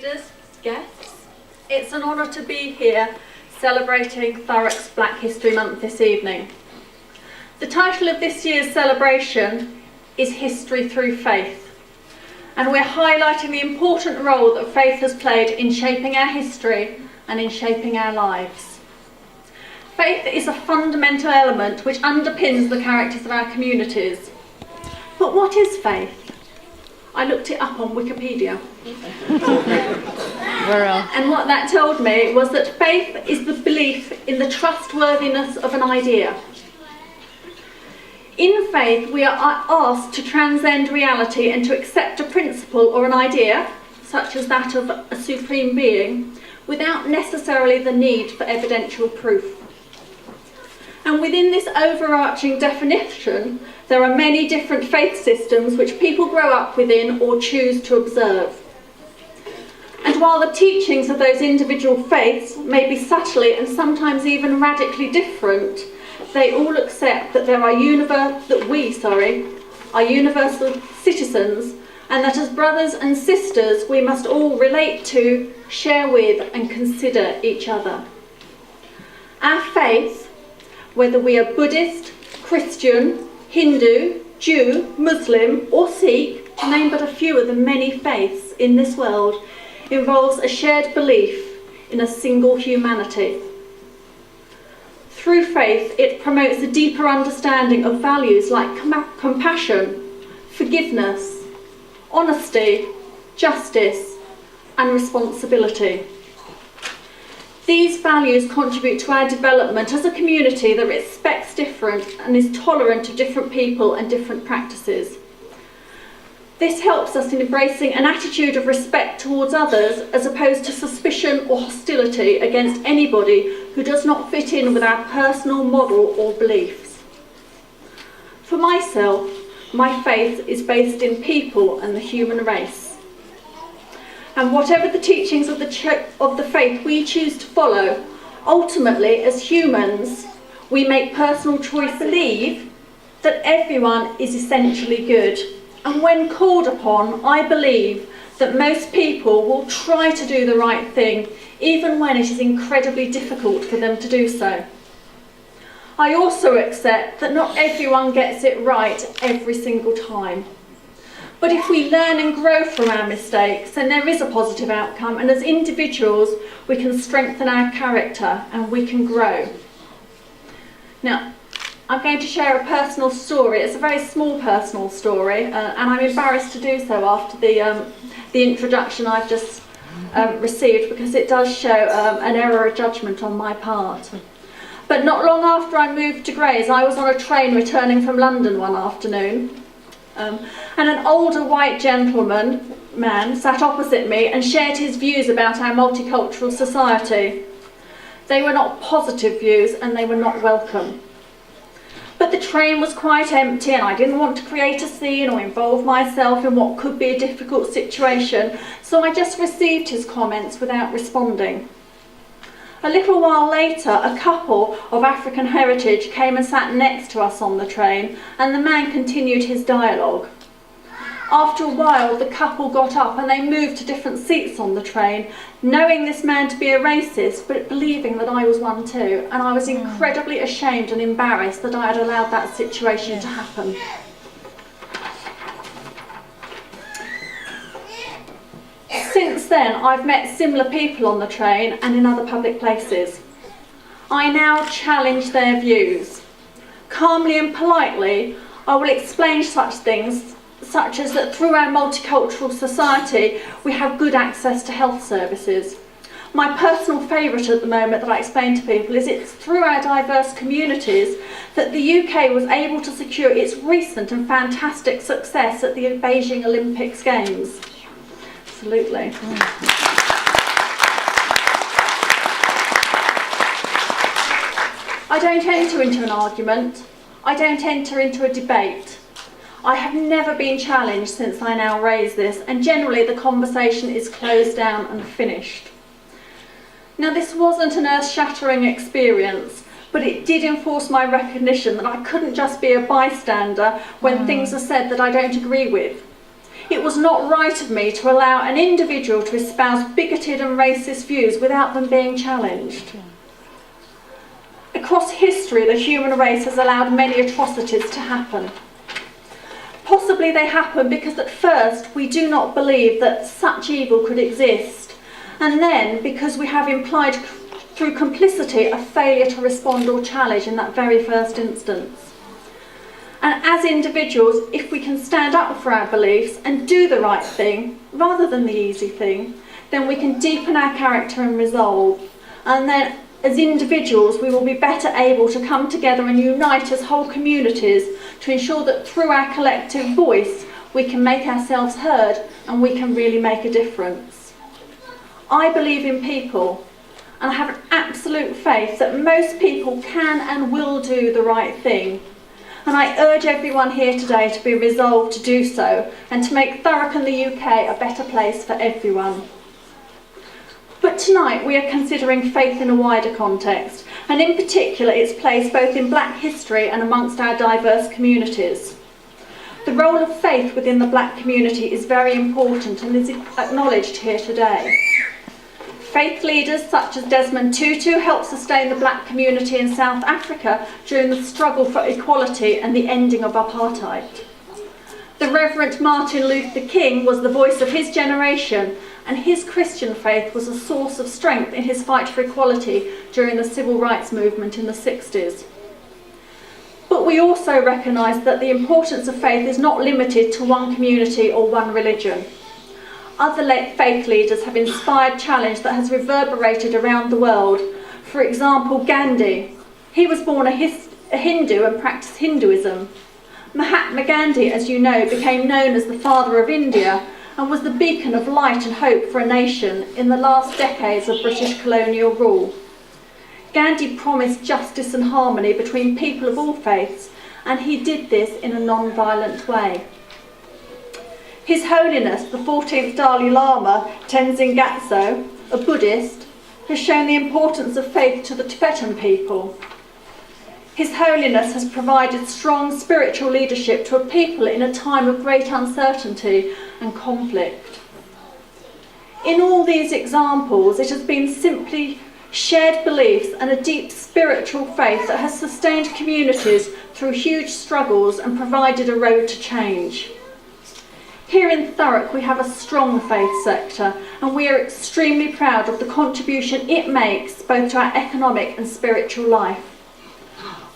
leaders, guests. It's an honour to be here celebrating Thurrock's Black History Month this evening. The title of this year's celebration is History Through Faith, and we're highlighting the important role that faith has played in shaping our history and in shaping our lives. Faith is a fundamental element which underpins the characters of our communities. But what is faith? I looked it up on Wikipedia. And what that told me was that faith is the belief in the trustworthiness of an idea. In faith, we are asked to transcend reality and to accept a principle or an idea, such as that of a supreme being, without necessarily the need for evidential proof. And within this overarching definition, there are many different faith systems which people grow up within or choose to observe. And while the teachings of those individual faiths may be subtly and sometimes even radically different, they all accept that we are universal citizens, and that as brothers and sisters we must all relate to, share with and consider each other. Our faith, whether we are Buddhist, Christian, Hindu, Jew, Muslim or Sikh, to name but a few of the many faiths in this world, involves a shared belief in a single humanity. Through faith, it promotes a deeper understanding of values like compassion, forgiveness, honesty, justice and responsibility. These values contribute to our development as a community that respects different and is tolerant of different people and different practices. This helps us in embracing an attitude of respect towards others as opposed to suspicion or hostility against anybody who does not fit in with our personal model or beliefs. For myself, my faith is based in people and the human race. And whatever the teachings of the faith we choose to follow, ultimately, as humans, we make personal choice to believe that everyone is essentially good. And when called upon, I believe that most people will try to do the right thing, even when it is incredibly difficult for them to do so. I also accept that not everyone gets it right every single time. But if we learn and grow from our mistakes, then there is a positive outcome, and as individuals, we can strengthen our character and we can grow. Now, I'm going to share a personal story. It's a very small personal story, and I'm embarrassed to do so after the introduction I've just received, because it does show an error of judgment on my part. But not long after I moved to Grays, I was on a train returning from London one afternoon. And an older white man sat opposite me and shared his views about our multicultural society. They were not positive views and they were not welcome. But the train was quite empty and I didn't want to create a scene or involve myself in what could be a difficult situation, so I just received his comments without responding. A little while later, a couple of African heritage came and sat next to us on the train, and the man continued his dialogue. After a while, the couple got up and they moved to different seats on the train, knowing this man to be a racist, but believing that I was one too, and I was incredibly ashamed and embarrassed that I had allowed that situation to happen. Since then, I've met similar people on the train and in other public places. I now challenge their views. Calmly and politely, I will explain such things, such as that through our multicultural society, we have good access to health services. My personal favourite at the moment that I explain to people is it's through our diverse communities that the UK was able to secure its recent and fantastic success at the Beijing Olympics Games. Absolutely. I don't enter into an argument. I don't enter into a debate. I have never been challenged since I now raise this, and generally the conversation is closed down and finished. Now, this wasn't an earth-shattering experience, but it did enforce my recognition that I couldn't just be a bystander when things are said that I don't agree with. It was not right of me to allow an individual to espouse bigoted and racist views without them being challenged. Across history, the human race has allowed many atrocities to happen. Possibly they happen because at first we do not believe that such evil could exist, and then because we have implied through complicity a failure to respond or challenge in that very first instance. And as individuals, if we can stand up for our beliefs and do the right thing rather than the easy thing, then we can deepen our character and resolve. And then as individuals, we will be better able to come together and unite as whole communities to ensure that through our collective voice, we can make ourselves heard and we can really make a difference. I believe in people, and I have an absolute faith that most people can and will do the right thing. And I urge everyone here today to be resolved to do so and to make Thurrock and the UK a better place for everyone. But tonight we are considering faith in a wider context, and in particular its place both in Black history and amongst our diverse communities. The role of faith within the Black community is very important and is acknowledged here today. Faith leaders such as Desmond Tutu helped sustain the Black community in South Africa during the struggle for equality and the ending of apartheid. The Reverend Martin Luther King was the voice of his generation, and his Christian faith was a source of strength in his fight for equality during the civil rights movement in the 60s. But we also recognise that the importance of faith is not limited to one community or one religion. Other faith leaders have inspired challenge that has reverberated around the world. For example, Gandhi. He was born a Hindu and practiced Hinduism. Mahatma Gandhi, as you know, became known as the father of India and was the beacon of light and hope for a nation in the last decades of British colonial rule. Gandhi promised justice and harmony between people of all faiths, and he did this in a non-violent way. His Holiness, the 14th Dalai Lama, Tenzin Gyatso, a Buddhist, has shown the importance of faith to the Tibetan people. His Holiness has provided strong spiritual leadership to a people in a time of great uncertainty and conflict. In all these examples, it has been simply shared beliefs and a deep spiritual faith that has sustained communities through huge struggles and provided a road to change. Here in Thurrock we have a strong faith sector, and we are extremely proud of the contribution it makes both to our economic and spiritual life.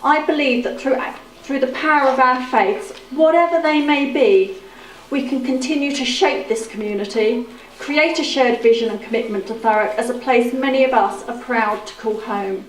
I believe that through the power of our faiths, whatever they may be, we can continue to shape this community, create a shared vision and commitment to Thurrock as a place many of us are proud to call home.